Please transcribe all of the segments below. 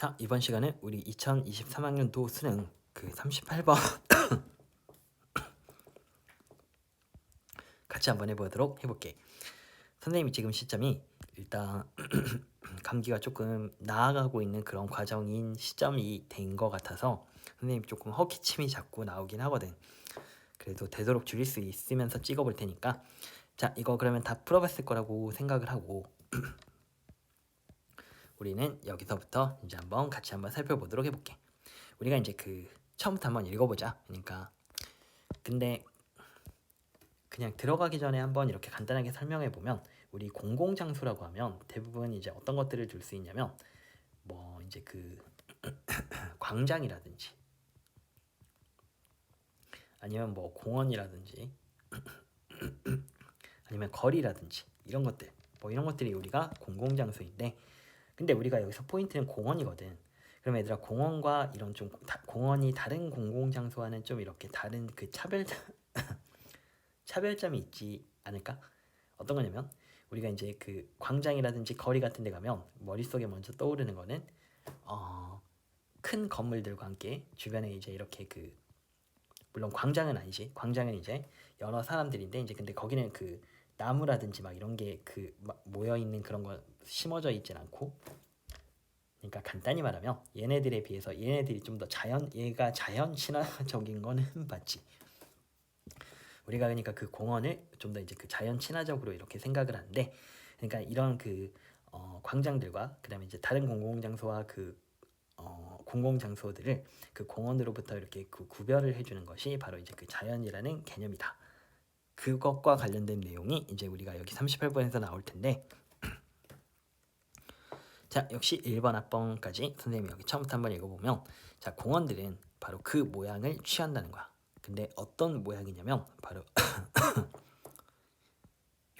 자, 이번 시간은 우리 2023학년도 수능 그 38번 같이 한번 해볼게. 선생님이 지금 시점이 일단 감기가 조금 나아가고 있는 그런 과정인 시점이 된 것 같아서 선생님 조금 허기침이 자꾸 나오긴 하거든. 그래도 되도록 줄일 수 있으면서 찍어볼 테니까 자, 이거 그러면 다 풀어봤을 거라고 생각을 하고 우리는 여기서부터 이제 한번 같이 한번 살펴보도록 해볼게. 우리가 이제 그 처음부터 한번 읽어보자. 그러니까 근데 그냥 들어가기 전에 한번 이렇게 간단하게 설명해 보면 우리 공공장소라고 하면 대부분 이제 어떤 것들을 둘 수 있냐면 뭐 이제 그 광장이라든지 아니면 뭐 공원이라든지 아니면 거리라든지 이런 것들 뭐 이런 것들이 우리가 공공장소인데 근데 우리가 여기서 포인트는 공원이거든. 그럼 얘들아 공원과 이런 좀 공원이 다른 공공장소와는 좀 이렇게 다른 그 차별점이 있지 않을까? 어떤 거냐면 우리가 이제 그 광장이라든지 거리 같은 데 가면 머릿속에 먼저 떠오르는 거는 큰 건물들과 함께 주변에 이제 이렇게 그 물론 광장은 아니지. 광장은 이제 여러 사람들인데 이제 근데 거기는 그 나무라든지 막 이런 게 그 모여 있는 그런 거 심어져 있진 않고 그러니까 간단히 말하면 얘네들에 비해서 얘네들이 좀 더 얘가 자연 친화적인 거는 맞지. 우리가 그러니까 그 공원을 좀 더 이제 그 자연 친화적으로 이렇게 생각을 하는데 그러니까 이런 그 광장들과 그다음에 이제 다른 공공장소와 그 공공장소들을 그 공원으로부터 이렇게 그 구별을 해주는 것이 바로 이제 그 자연이라는 개념이다. 그것과 관련된 내용이 이제 우리가 여기 38번에서 나올 텐데 자 역시 1번 합번까지 선생님이 여기 처음부터 한번 읽어보면 자 공원들은 바로 그 모양을 취한다는 거야. 근데 어떤 모양이냐면 바로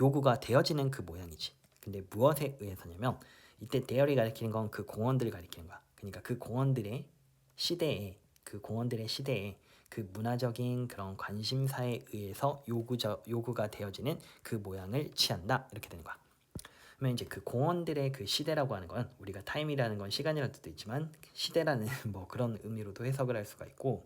요구가 되어지는 그 모양이지. 근데 무엇에 의해서냐면 이때 대열이 가리키는 건 그 공원들을 가리키는 거야. 그러니까 그 공원들의 시대에 그 문화적인 그런 관심사에 의해서 요구가 되어지는 그 모양을 취한다 이렇게 되는 거야. 그러면 이제 그 공원들의 그 시대라고 하는 건 우리가 타임이라는 건 시간이라는 뜻도 있지만 시대라는 뭐 그런 의미로도 해석을 할 수가 있고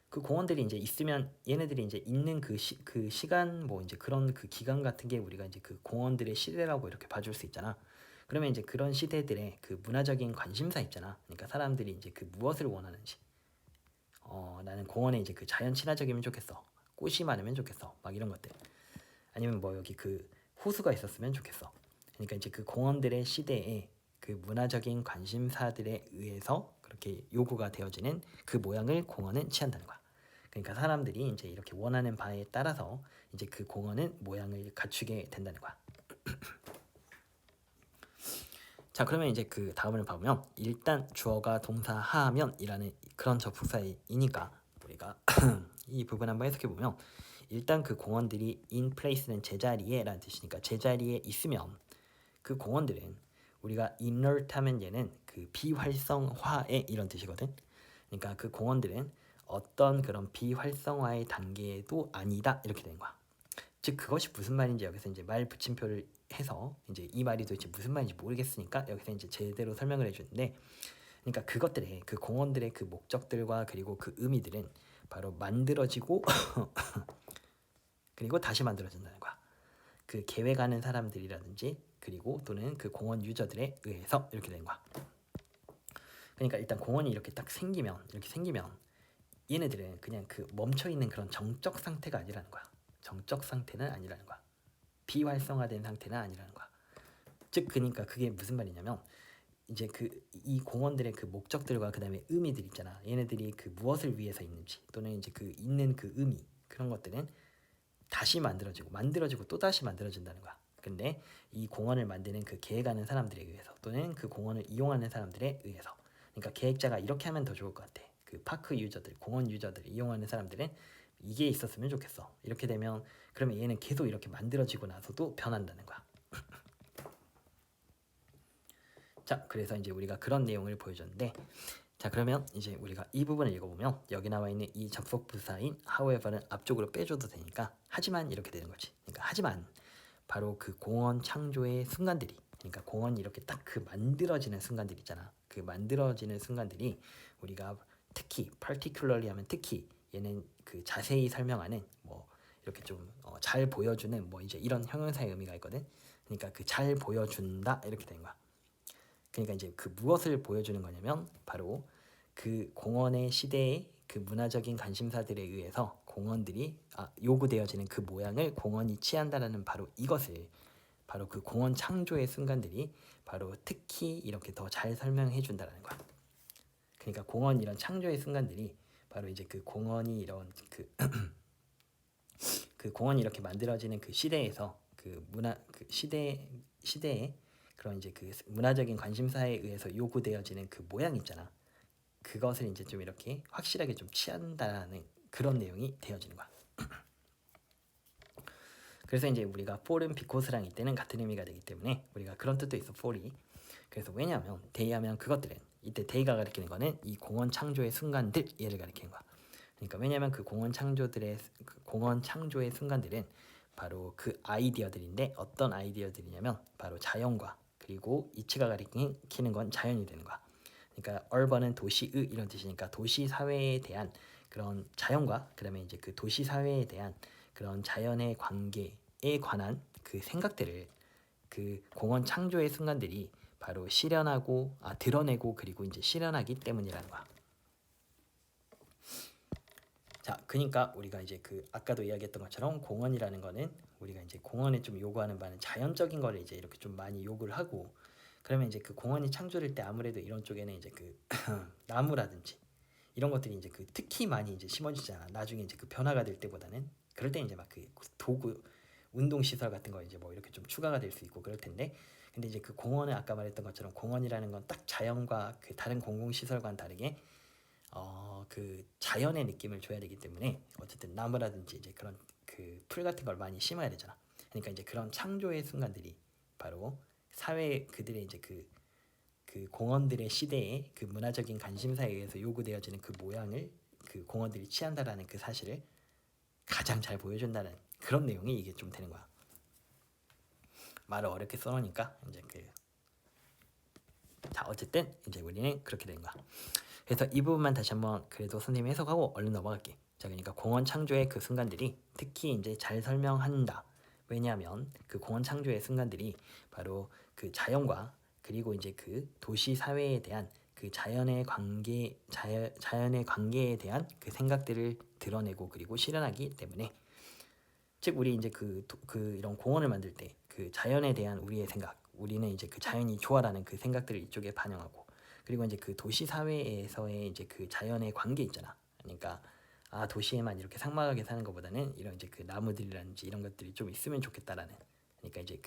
그 공원들이 이제 있으면 얘네들이 이제 있는 그 시간 뭐 이제 그런 그 기간 같은 게 우리가 이제 그 공원들의 시대라고 이렇게 봐줄 수 있잖아. 그러면 이제 그런 시대들의 그 문화적인 관심사 있잖아. 그러니까 사람들이 이제 그 무엇을 원하는지. 나는 공원에 이제 그 자연 친화적이면 좋겠어. 꽃이 많으면 좋겠어. 막 이런 것들. 아니면 뭐 여기 그 호수가 있었으면 좋겠어. 그러니까 이제 그 공원들의 시대에 그 문화적인 관심사들에 의해서 그렇게 요구가 되어지는 그 모양을 공원은 취한다는 거야. 그러니까 사람들이 이제 이렇게 원하는 바에 따라서 이제 그 공원은 모양을 갖추게 된다는 거야. 자 그러면 이제 그 다음을 봐보면 일단 주어가 동사 하면이라는 그런 접속사이니까 우리가 이 부분 한번 해석해보면 일단 그 공원들이 in place는 제자리에 라는 뜻이니까 제자리에 있으면 그 공원들은 우리가 inert 하면 얘는 그 비활성화의 이런 뜻이거든. 그러니까 그 공원들은 어떤 그런 비활성화의 단계도 아니다 이렇게 되는 거야. 즉 그것이 무슨 말인지 여기서 이제 말 붙임표를 해서 이제 이 말이 도대체 무슨 말인지 모르겠으니까 여기서 이제 제대로 설명을 해주는데 그러니까 그것들의 그 공원들의 그 목적들과 그리고 그 의미들은 바로 만들어지고 그리고 다시 만들어진다는 거야. 그 계획하는 사람들이라든지 그리고 또는 그 공원 유저들에 의해서 이렇게 된 거야. 그러니까 일단 공원이 이렇게 생기면 얘네들은 그냥 그 멈춰 있는 그런 정적 상태가 아니라는 거야. 정적 상태는 아니라는 거야. 비활성화된 상태는 아니라는 거야. 즉 그러니까 그게 무슨 말이냐면 이제 그 이 공원들의 그 목적들과 그다음에 의미들 있잖아. 얘네들이 그 무엇을 위해서 있는지 또는 이제 그 있는 그 의미 그런 것들은 다시 만들어지고 또 다시 만들어진다는 거야. 근데 이 공원을 만드는 그 계획하는 사람들에 의해서 또는 그 공원을 이용하는 사람들에 의해서 그러니까 계획자가 이렇게 하면 더 좋을 것 같아. 그 파크 유저들, 공원 유저들 이용하는 사람들은 이게 있었으면 좋겠어. 이렇게 되면 그러면 얘는 계속 이렇게 만들어지고 나서도 변한다는 거야. 자, 그래서 이제 우리가 그런 내용을 보여줬는데 자, 그러면 이제 우리가 이 부분을 읽어보면 여기 나와 있는 이 접속 부사인 however는 앞쪽으로 빼줘도 되니까 하지만 이렇게 되는 거지. 그러니까 하지만 바로 그 공원 창조의 순간들이 그러니까 공원이 이렇게 딱 그 만들어지는 순간들 있잖아. 그 만들어지는 순간들이 우리가 특히 particularly 하면 특히 얘는 그 자세히 설명하는 뭐 이렇게 좀 잘 보여주는 뭐 이제 이런 형용사의 의미가 있거든. 그러니까 그 잘 보여준다 이렇게 되는 거야. 그러니까 이제 그 무엇을 보여주는 거냐면 바로 그 공원의 시대의 그 문화적인 관심사들에 의해서 공원들이 요구되어지는 그 모양을 공원이 취한다라는 바로 이것을 바로 그 공원 창조의 순간들이 바로 특히 이렇게 더 잘 설명해 준다라는 거야. 그러니까 공원 이런 창조의 순간들이 바로 이제 그 공원이 이런 그 공원이 이렇게 만들어지는 그 시대에서 그 문화 그 시대에 그런 이제 그 문화적인 관심사에 의해서 요구되어지는 그 모양 있잖아. 그것을 이제 좀 이렇게 확실하게 좀 취한다는 그런 내용이 되어지는 거야. 그래서 이제 우리가 for은 because랑 이때는 같은 의미가 되기 때문에 우리가 그런 뜻도 있어 for이. 그래서 왜냐하면 they 하면 그것들은 이때 they가 가리키는 거는 이 공원 창조의 순간들 얘를 가리키는 거야. 그러니까 왜냐하면 그 공원 창조의 순간들은 바로 그 아이디어들인데 어떤 아이디어들이냐면 바로 자연과 그리고 이치가 가리키는 건 자연이 되는 거야. 그러니까 urban은 도시의 이런 뜻이니까 도시 사회에 대한 그런 자연과 그다음에 이제 그 도시 사회에 대한 그런 자연의 관계에 관한 그 생각들을 그 공원 창조의 순간들이 바로 드러내고 그리고 이제 실현하기 때문이라는 거야. 자, 그러니까 우리가 이제 그 아까도 이야기했던 것처럼 공원이라는 거는 우리가 이제 공원에 좀 요구하는 바는 자연적인 거를 이제 이렇게 좀 많이 요구를 하고 그러면 이제 그 공원이 창조될 때 아무래도 이런 쪽에는 이제 그 나무라든지 이런 것들이 이제 그 특히 많이 이제 심어지잖아. 나중에 이제 그 변화가 될 때보다는 그럴 때 이제 막 그 도구 운동 시설 같은 거 이제 뭐 이렇게 좀 추가가 될 수 있고 그럴 텐데 근데 이제 그 공원은 아까 말했던 것처럼 공원이라는 건 딱 자연과 그 다른 공공 시설과는 다르게 그 자연의 느낌을 줘야 되기 때문에 어쨌든 나무라든지 이제 그런 그 풀 같은 걸 많이 심어야 되잖아. 그러니까 이제 그런 창조의 순간들이 바로 사회 그들의 이제 그 공원들의 시대에 그 문화적인 관심사에 의해서 요구되어지는 그 모양을 그 공원들이 취한다라는 그 사실을 가장 잘 보여준다는 그런 내용이 이게 좀 되는 거야. 말을 어렵게 써놓으니까 이제 자 어쨌든 이제 우리는 그렇게 된 거야. 그래서 이 부분만 다시 한번 그래도 선생님이 해석하고 얼른 넘어갈게. 자, 그러니까 공원 창조의 그 순간들이 특히 이제 잘 설명한다. 왜냐하면 그 공원 창조의 순간들이 바로 그 자연과 그리고 이제 그 도시 사회에 대한 그 자연의 관계에 대한 그 생각들을 드러내고 그리고 실현하기 때문에 즉 우리 이제 그 이런 공원을 만들 때 그 자연에 대한 우리의 생각, 우리는 이제 그 자연이 좋아라는 그 생각들을 이쪽에 반영하고 그리고 이제 그 도시 사회에서의 이제 그 자연의 관계 있잖아. 그러니까 도시에만 이렇게 삭막하게 사는 것보다는 이런 이제 그 나무들이라든지 이런 것들이 좀 있으면 좋겠다라는. 그러니까 이제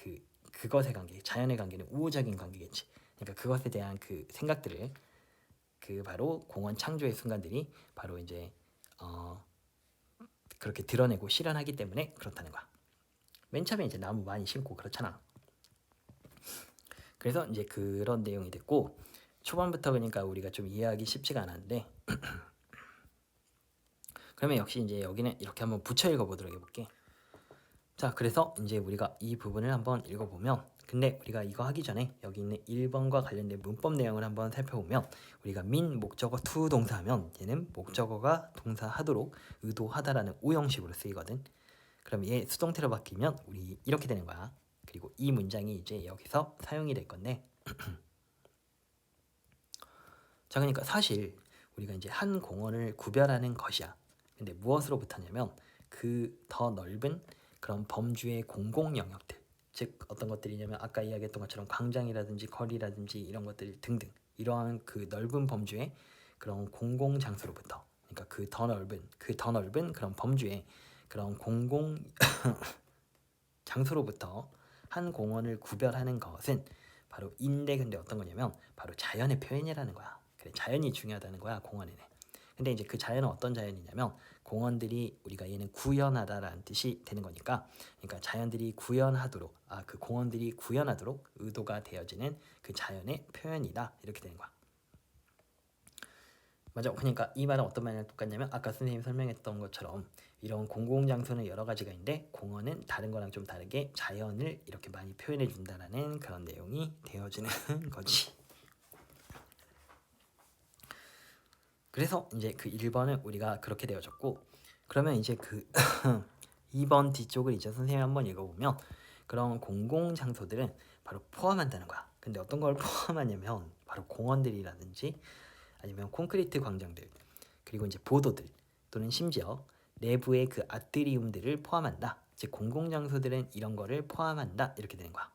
그것의 관계, 자연의 관계는 우호적인 관계겠지. 그러니까 그것에 대한 그 생각들을 그 바로 공원 창조의 순간들이 바로 이제 그렇게 드러내고 실현하기 때문에 그렇다는 거야. 맨 처음에 이제 나무 많이 심고 그렇잖아. 그래서 이제 그런 내용이 됐고 초반부터 그러니까 우리가 좀 이해하기 쉽지가 않았는데 그러면 역시 이제 여기는 이렇게 한번 붙여 읽어보도록 해볼게. 자, 그래서 이제 우리가 이 부분을 한번 읽어보면 근데 우리가 이거 하기 전에 여기 있는 1번과 관련된 문법 내용을 한번 살펴보면 우리가 min 목적어 to 동사하면 얘는 목적어가 동사하도록 의도하다라는 오형식으로 쓰이거든. 그럼 얘 수동태로 바뀌면 우리 이렇게 되는 거야. 그리고 이 문장이 이제 여기서 사용이 될 건데 자, 그러니까 사실 우리가 이제 한 공원을 구별하는 것이야. 근데 무엇으로부터냐면 그 더 넓은 그런 범주의 공공 영역들, 즉 어떤 것들이냐면 아까 이야기했던 것처럼 광장이라든지 거리라든지 이런 것들 등등 이러한 그 넓은 범주의 그런 공공 장소로부터, 그러니까 그 더 넓은 그런 범주의 그런 공공 장소로부터 한 공원을 구별하는 것은 바로 근데 어떤 거냐면 바로 자연의 표현이라는 거야. 그래, 자연이 중요하다는 거야 공원에는. 근데 이제 그 자연은 어떤 자연이냐면 공원들이 우리가 얘는 구현하다라는 뜻이 되는 거니까 그러니까 자연들이 구현하도록 그 공원들이 구현하도록 의도가 되어지는 그 자연의 표현이다 이렇게 되는 거야. 맞아. 그러니까 이 말은 어떤 말이랑 똑같냐면 아까 선생님이 설명했던 것처럼 이런 공공장소는 여러 가지가 있는데 공원은 다른 거랑 좀 다르게 자연을 이렇게 많이 표현해 준다라는 그런 내용이 되어지는 거지. 그래서 이제 그 1번은 우리가 그렇게 되어졌고, 그러면 이제 그 2번 뒤쪽을 이제 선생님이 한번 읽어보면 그런 공공장소들은 바로 포함한다는 거야. 근데 어떤 걸 포함하냐면 바로 공원들이라든지 아니면 콘크리트 광장들, 그리고 이제 보도들, 또는 심지어 내부의 그 아트리움들을 포함한다. 즉 공공장소들은 이런 거를 포함한다. 이렇게 되는 거야.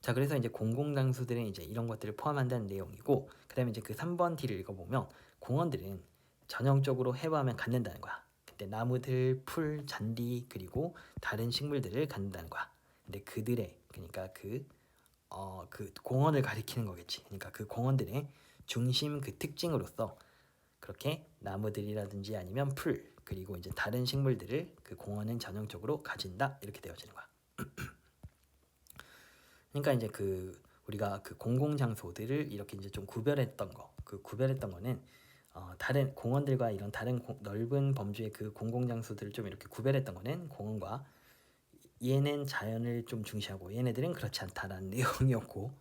자, 그래서 이제 공공장소들은 이제 이런 것들을 포함한다는 내용이고, 그다음에 이제 그 3번 D를 읽어보면 공원들은 전형적으로 해부하면 갖는다는 거야. 근데 나무들, 풀, 잔디, 그리고 다른 식물들을 갖는다는 거야. 근데 그들의, 그러니까 그 공원을 가리키는 거겠지. 그러니까 그 공원들의 중심 그 특징으로서 그렇게 나무들이라든지 아니면 풀, 그리고 이제 다른 식물들을 그 공원은 전형적으로 가진다. 이렇게 되어지는 거야. 그러니까 이제 그 우리가 그 공공장소들을 이렇게 이제 좀 구별했던 거, 그 구별했던 거는 다른 공원들과 이런 다른 넓은 범주의 그 공공장소들을 좀 이렇게 구별했던 거는 공원과 얘는 자연을 좀 중시하고 얘네들은 그렇지 않다라는 내용이었고,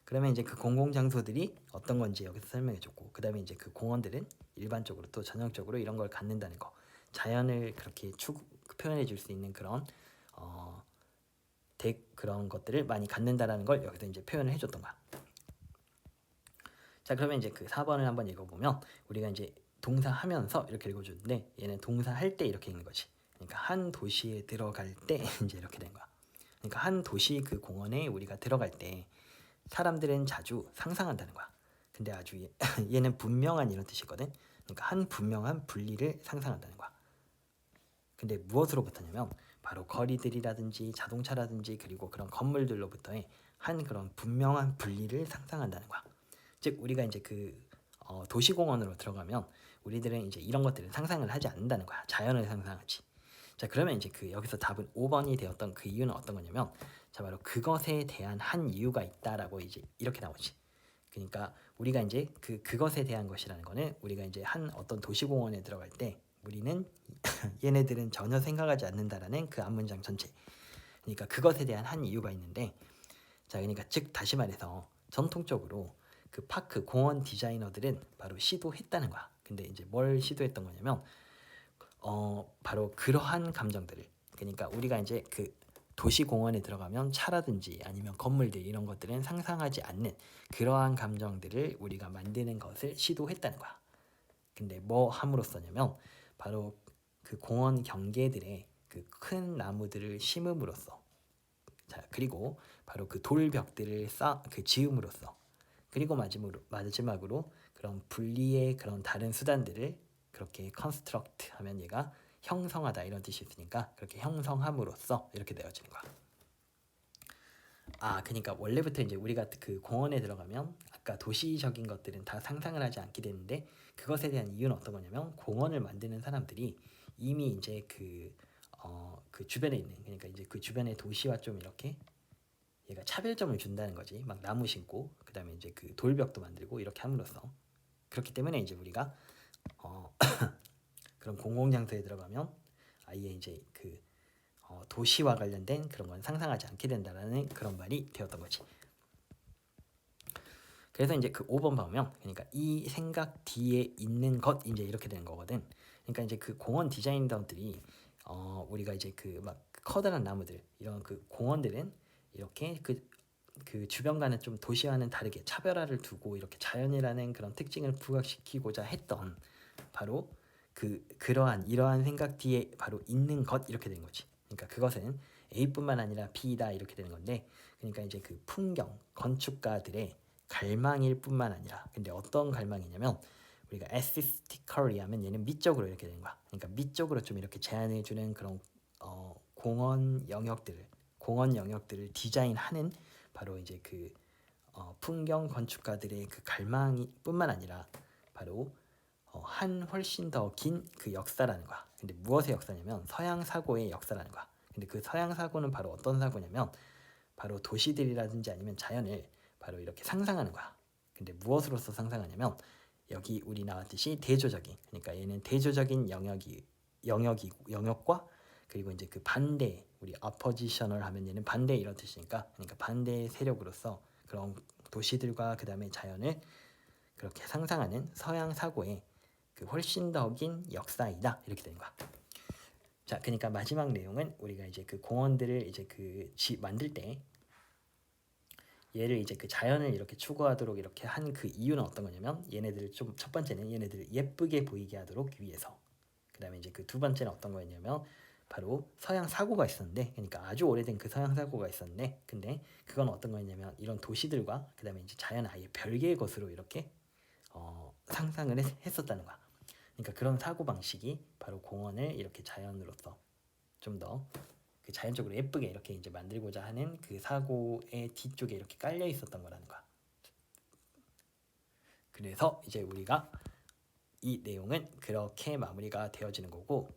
그러면 이제 그 공공장소들이 어떤 건지 여기서 설명해줬고, 그 다음에 이제 그 공원들은 일반적으로 또 전형적으로 이런 걸 갖는다는 거, 자연을 그렇게 표현해 줄 수 있는 그런 어, 그런 것들을 많이 갖는다라는 걸 여기서 이제 표현을 해줬던 거야. 자, 그러면 이제 그 4번을 한번 읽어보면 우리가 이제 동사하면서 이렇게 읽어주는데 얘는 동사할 때 이렇게 읽는 거지. 그러니까 한 도시에 들어갈 때 이제 이렇게 된 거야. 그러니까 한 도시 그 공원에 우리가 들어갈 때 사람들은 자주 상상한다는 거야. 근데 아주 얘는 분명한 이런 뜻이거든. 그러니까 한 분명한 분리를 상상한다는 거야. 근데 무엇으로부터냐면 바로 거리들이라든지 자동차라든지 그리고 그런 건물들로부터의 한 그런 분명한 분리를 상상한다는 거야. 즉 우리가 이제 그 도시공원으로 들어가면 우리들은 이제 이런 것들을 상상을 하지 않는다는 거야. 자연을 상상하지. 자, 그러면 이제 그 여기서 답은 5번이 되었던 그 이유는 어떤 거냐면, 자 바로 그것에 대한 한 이유가 있다라고 이제 이렇게 나오지. 그러니까 우리가 이제 그것에 대한 것이라는 거는 우리가 이제 한 어떤 도시공원에 들어갈 때 우리는 얘네들은 전혀 생각하지 않는다라는 그 앞문장 전체. 그러니까 그것에 대한 한 이유가 있는데, 자 그러니까 즉 다시 말해서 전통적으로 그 파크 공원 디자이너들은 바로 시도했다는 거야. 근데 이제 뭘 시도했던 거냐면 바로 그러한 감정들을, 그러니까 우리가 이제 그 도시 공원에 들어가면 차라든지 아니면 건물들 이런 것들은 상상하지 않는 그러한 감정들을 우리가 만드는 것을 시도했다는 거야. 근데 뭐 함으로써냐면 바로 그 공원 경계들의 그 큰 나무들을 심음으로써, 자 그리고 바로 그 돌벽들을 지음으로써, 그리고 마지막으로 그런 분리의 그런 다른 수단들을 그렇게 construct 하면 얘가 형성하다 이런 뜻이 있으니까 그렇게 형성함으로써 이렇게 되어지는 거야. 아, 그러니까 원래부터 이제 우리가 그 공원에 들어가면 아까 도시적인 것들은 다 상상을 하지 않게 되는데, 그것에 대한 이유는 어떤 거냐면 공원을 만드는 사람들이 이미 이제 그 주변에 있는, 그러니까 이제 그 주변의 도시와 좀 이렇게 얘가 차별점을 준다는 거지. 막 나무 심고 그다음에 이제 그 돌벽도 만들고 이렇게 함으로써, 그렇기 때문에 이제 우리가 그런 공공장소에 들어가면 아예 이제 도시와 관련된 그런 건 상상하지 않게 된다라는 그런 말이 되었던 거지. 그래서 이제 그 5번 보면 그러니까 이 생각 뒤에 있는 것 이제 이렇게 되는 거거든. 그러니까 이제 그 공원 디자이너들이 우리가 이제 그 막 커다란 나무들 이런 그 공원들은 이렇게 그 주변과는 좀 도시와는 다르게 차별화를 두고 이렇게 자연이라는 그런 특징을 부각시키고자 했던 바로 그러한 이러한 생각 뒤에 바로 있는 것 이렇게 되는 거지. 그러니까 그것은 A뿐만 아니라 B다 이렇게 되는 건데, 그러니까 이제 그 풍경 건축가들의 갈망일 뿐만 아니라, 근데 어떤 갈망이냐면 우리가 aesthetically 하면 얘는 미적으로 이렇게 되는 거야. 그러니까 미적으로 좀 이렇게 제안해 주는 그런 공원 영역들을 디자인하는 바로 이제 풍경 건축가들의 그 갈망이 뿐만 아니라 바로 한 훨씬 더 긴 그 역사라는 거야. 근데 무엇의 역사냐면 서양 사고의 역사라는 거야. 근데 그 서양 사고는 바로 어떤 사고냐면 바로 도시들이라든지 아니면 자연을 바로 이렇게 상상하는 거야. 근데 무엇으로서 상상하냐면 여기 우리 나왔듯이 대조적인, 그러니까 얘는 대조적인 영역과 그리고 이제 그 반대, 우리 oppositional 하면 얘는 반대 이런 뜻이니까, 그러니까 반대 세력으로서 그런 도시들과 그 다음에 자연을 그렇게 상상하는 서양 사고의 그 훨씬 더 긴 역사이다 이렇게 되는 거야. 자, 그러니까 마지막 내용은 우리가 이제 그 공원들을 이제 그 만들 때 얘를 이제 그 자연을 이렇게 추구하도록 이렇게 한 그 이유는 어떤 거냐면, 얘네들을 좀, 첫 번째는 얘네들을 예쁘게 보이게 하도록 위해서, 그 다음에 이제 그 두 번째는 어떤 거였냐면 바로 서양 사고가 있었는데, 그러니까 아주 오래된 그 서양 사고가 있었는데, 근데 그건 어떤 거였냐면 이런 도시들과 그 다음에 이제 자연 아예 별개의 것으로 이렇게 상상을 했었다는 거야. 그러니까 그런 사고 방식이 바로 공원을 이렇게 자연으로서 좀 더 그 자연적으로 예쁘게 이렇게 이제 만들고자 하는 그 사고의 뒤쪽에 이렇게 깔려 있었던 거라는 거야. 그래서 이제 우리가 이 내용은 그렇게 마무리가 되어지는 거고,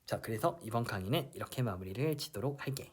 자, 그래서 이번 강의는 이렇게 마무리를 짓도록 할게.